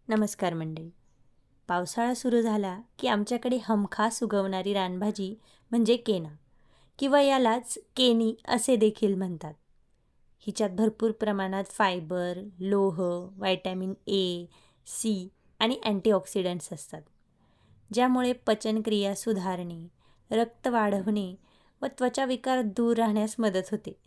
नमस्कार मंडळी. पावसाळा सुरू झाला की आमच्याकडे हमखास उगवणारी रानभाजी म्हणजे केना किंवा यालाच केनी असे देखील म्हणतात. हिच्यात भरपूर प्रमाणात फायबर, लोह, व्हायटॅमिन ए, सी आणि अँटीऑक्सिडंट्स असतात, ज्यामुळे पचनक्रिया सुधारणे, रक्त वाढवणे व त्वचा विकार दूर राहण्यास मदत होते.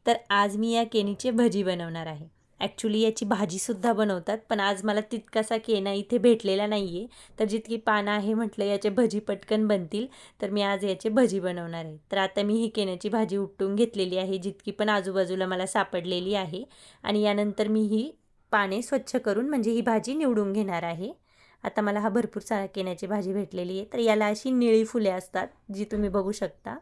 तर आज मी या केनीची भजी बनवणार आहे. ॲक्च्युली याची भाजीसुद्धा बनवतात, पण आज मला तितकासा केना इथे भेटलेला नाही आहे. तर जितकी पानं आहे म्हटलं याचे भजी पटकन बनतील, तर मी आज याचे भजी बनवणार आहे. तर आता मी ही केण्याची भाजी उपटून घेतलेली आहे, जितकी पण आजूबाजूला मला सापडलेली आहे. आणि यानंतर मी ही पाने स्वच्छ करून म्हणजे ही भाजी निवडून घेणार आहे. आता मला हा भरपूर सारा केण्याची भाजी भेटलेली आहे. तर याला अशी निळी फुले असतात, जी तुम्ही बघू शकता.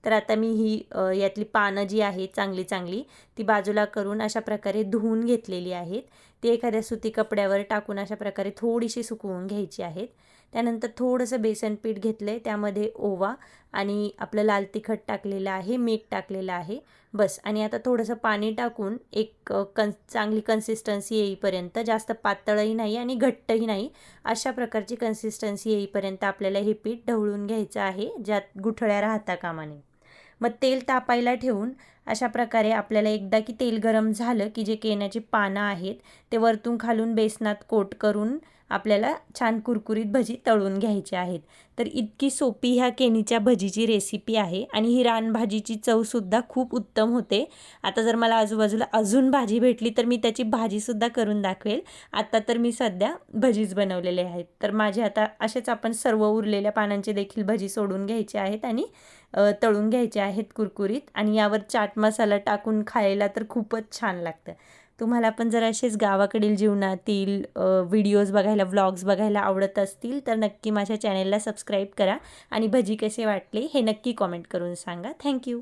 तर आता मी ही यातली पानं जी आहेत चांगली चांगली ती बाजूला करून अशा प्रकारे धुवून घेतलेली आहेत. ती एखाद्या सुती कपड्यावर टाकून अशा प्रकारे थोडीशी सुकवून घ्यायची आहेत. त्यानंतर थोडंसं बेसन पीठ घेतलं आहे, त्यामध्ये ओवा आणि आपलं लाल तिखट टाकलेलं आहे, मीठ टाकलेलं आहे, बस. आणि आता थोडंसं पाणी टाकून एक चांगली कन्सिस्टन्सी येईपर्यंत, जास्त पातळही नाही आणि घट्टही नाही, अशा प्रकारची कन्सिस्टन्सी येईपर्यंत आपल्याला हे पीठ ढवळून घ्यायचं आहे, ज्यात गुठळ्या राहता कामा नये. मग तेल तापायला ठेवून अशा प्रकारे आपल्याला एकदा की तेल गरम झालं की जे केण्याची पानं आहेत ते वरतून खालून बेसनात कोट करून आपल्याला छान कुरकुरीत भजी तळून घ्यायची आहेत. तर इतकी सोपी ह्या केनीच्या भजीची रेसिपी आहे आणि ही रानभाजीची चवसुद्धा खूप उत्तम होते. आता जर मला आजूबाजूला अजून भाजी भेटली तर मी त्याची भाजीसुद्धा करून दाखवेल. आता तर मी सध्या भजीच बनवलेले आहेत. तर माझे आता असेच आपण सर्व उरलेल्या पानांचे देखील भजी सोडून घ्यायचे आहेत आणि तळून घ्यायचे आहेत कुरकुरीत. आणि यावर चाट मसाला टाकून खायला तर खूपच छान लागतं. तुम्हाला पण जर असेच गावाकडील जीवनातील व्हिडिओज बघायला, व्लॉग्स बघायला आवडत असतील तर नक्की माझ्या चॅनेलला सबस्क्राईब करा आणि भजी कसे वाटले हे नक्की कॉमेंट करून सांगा. थँक्यू.